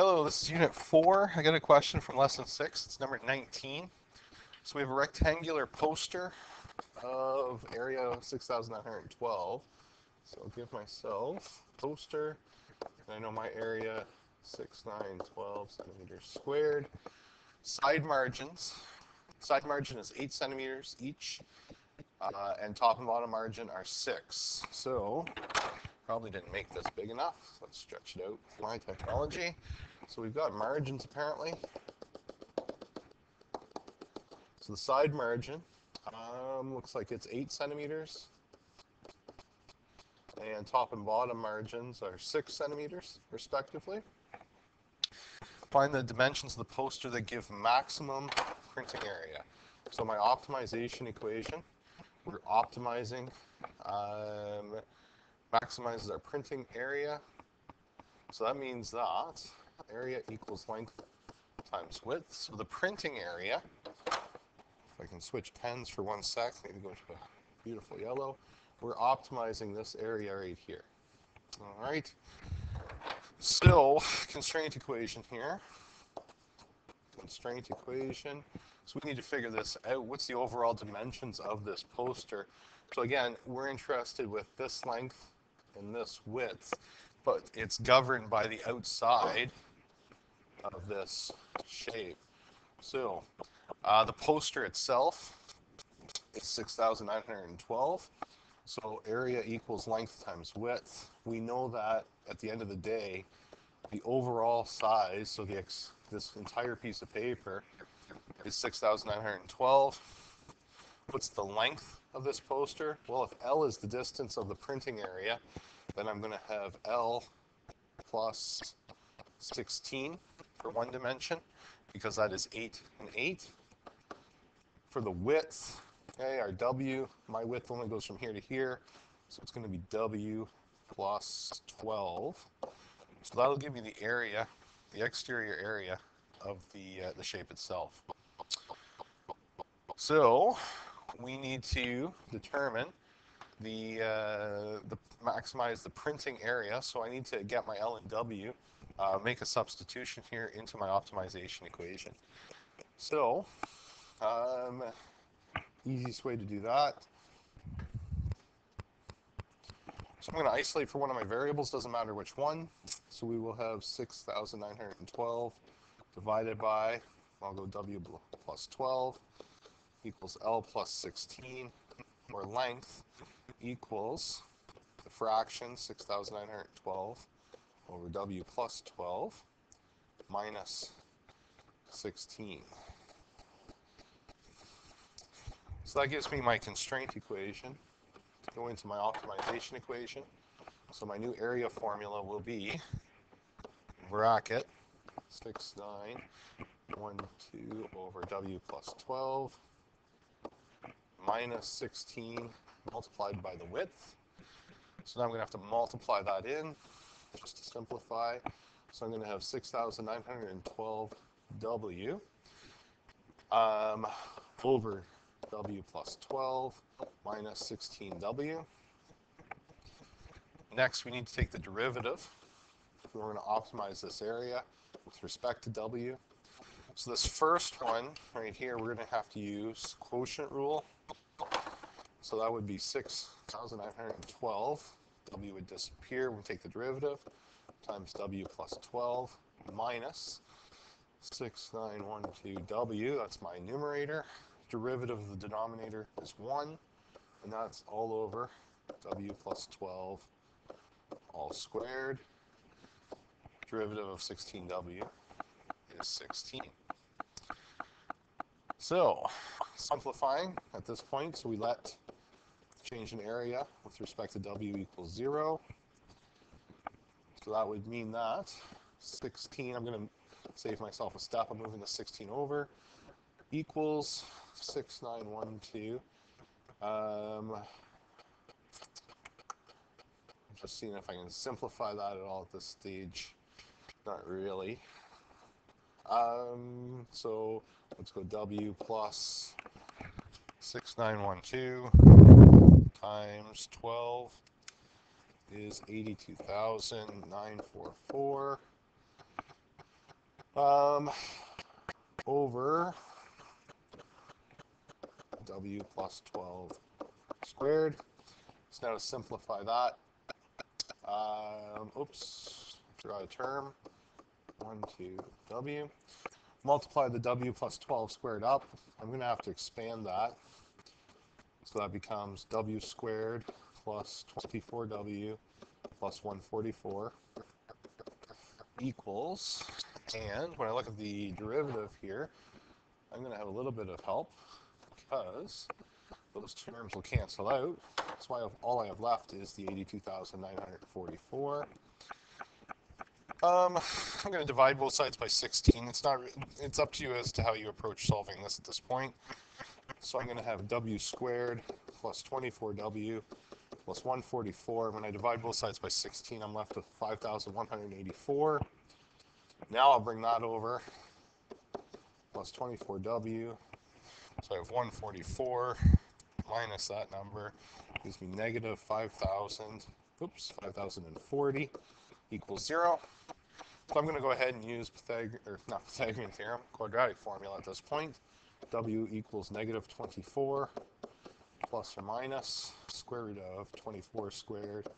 Hello, this is Unit 4. I got a question from Lesson 6. It's number 19. So we have a rectangular poster of area 6,912. So I'll give myself poster, and I know my area 6,912 centimeters squared. Side margins. Side margin is 8 centimeters each, and top and bottom margin are 6. So probably didn't make this big enough. Let's stretch it out with my technology. So we've got margins apparently. So the side margin looks like it's 8 centimeters. And top and bottom margins are 6 centimeters, respectively. Find the dimensions of the poster that give maximum printing area. So my optimization equation, we're optimizing, maximizes our printing area. So that means that area equals length times width. So the printing area, if I can switch pens for 1 sec, maybe go to a beautiful yellow, we're optimizing this area right here. All right. Still, constraint equation here. Constraint equation. So we need to figure this out. What's the overall dimensions of this poster? So again, we're interested with this length and this width, but it's governed by the outside of this shape. So the poster itself is 6,912. So area equals length times width. We know that at the end of the day, the overall size, so this entire piece of paper is 6,912. What's the length of this poster? Well, if L is the distance of the printing area, then I'm going to have L plus 16 for one dimension, because that is 8 and 8. For the width, okay, our W, my width only goes from here to here, so it's going to be W plus 12. So that'll give me the area, the exterior area of the shape itself. So we need to determine the maximize the printing area. So I need to get my L and W, make a substitution here into my optimization equation. So easiest way to do that. So I'm going to isolate for one of my variables, doesn't matter which one. So we will have 6,912 divided by, I'll go W plus 12 equals L plus 16, or length equals the fraction 6,912 over W plus 12 minus 16. So that gives me my constraint equation to go into my optimization equation. So my new area formula will be bracket 6,912 over W plus 12 minus 16 multiplied by the width. So now I'm going to have to multiply that in just to simplify. So I'm going to have 6,912 W over W plus 12 minus 16W. Next, we need to take the derivative. We're going to optimize this area with respect to W. So this first one right here, we're going to have to use quotient rule. So that would be 6,912. W would disappear when we take the derivative, times W plus 12 minus 6,912W. That's my numerator. Derivative of the denominator is 1, and that's all over W plus 12 all squared. Derivative of 16W is 16. So, simplifying at this point, so we let change in area with respect to W equals 0. So that would mean that 16, I'm going to save myself a step, I'm moving the 16 over, equals 6,912. I'm just seeing if I can simplify that at all at this stage. Not really. So let's go W plus 6,912 times 12 is 82,944 over w plus 12 squared. So now to simplify that, oops, forgot a term, 1, 2, w. Multiply the w plus 12 squared up. I'm going to have to expand that. So that becomes w squared plus 24w plus 144 equals, and when I look at the derivative here, I'm going to have a little bit of help because those terms will cancel out. That's why all I have left is the 82,944. I'm going to divide both sides by 16. It's up to you as to how you approach solving this at this point. So I'm going to have w squared plus 24w plus 144. When I divide both sides by 16, I'm left with 5,184. Now I'll bring that over, plus 24w. So I have 144 minus that number gives me negative 5,040 equals 0. So I'm going to go ahead and use Pythagorean theorem, quadratic formula at this point. W equals negative 24 plus or minus square root of 24 squared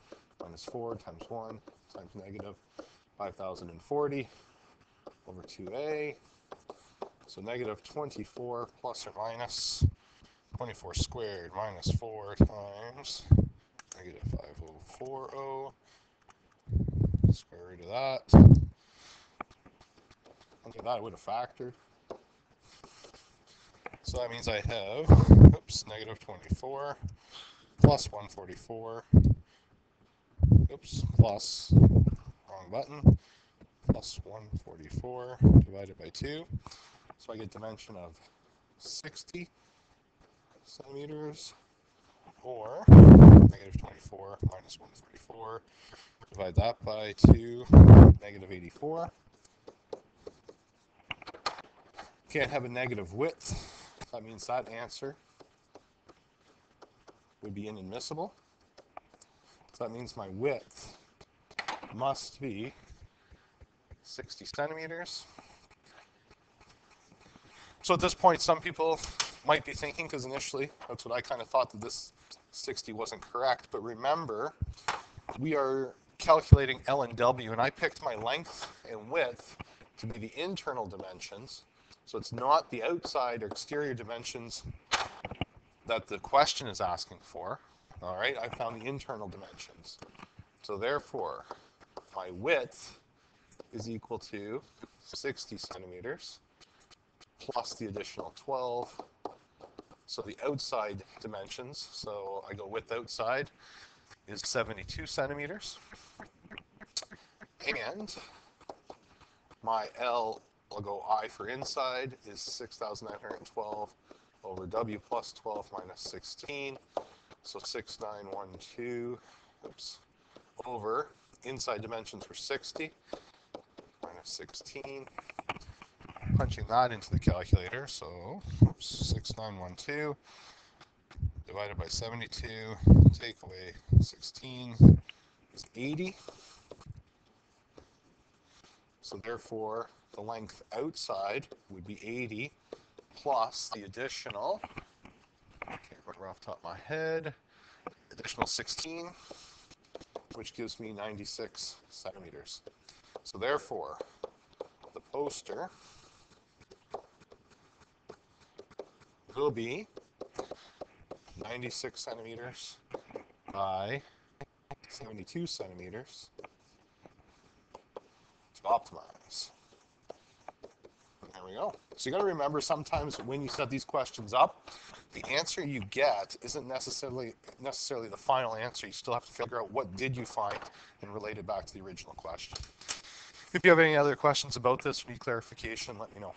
minus 4 times 1 times negative 5,040 over 2a. So negative 24 plus or minus 24 squared minus 4 times negative 5040, square root of that. Under that I would have factored. So that means I have, negative 24 plus 144, plus, wrong button, plus 144 divided by 2. So I get dimension of 60 centimeters, or negative 24 minus 144. Divide that by 2, negative 84. Can't have a negative width. That means that answer would be inadmissible. So that means my width must be 60 centimeters. So at this point, some people might be thinking, because initially that's what I kind of thought, that this 60 wasn't correct. But remember, we are calculating L and W, and I picked my length and width to be the internal dimensions. So it's not the outside or exterior dimensions that the question is asking for. All right, I found the internal dimensions. So therefore, my width is equal to 60 centimeters plus the additional 12. So the outside dimensions, so I go width outside, is 72 centimeters. And my L, I'll go I for inside, is 6,912 over W plus 12 minus 16. So 6,912, over, inside dimensions were 60, minus 16. Punching that into the calculator, so 6,912 divided by 72, take away 16 is 80. So therefore, the length outside would be 80 plus the additional, can't remember off the top of my head, additional 16, which gives me 96 centimeters. So therefore, the poster will be 96 centimeters by 72 centimeters to optimize. There we go. So you got to remember, sometimes when you set these questions up, the answer you get isn't necessarily the final answer. You still have to figure out what did you find and relate it back to the original question. If you have any other questions about this or need clarification, let me know.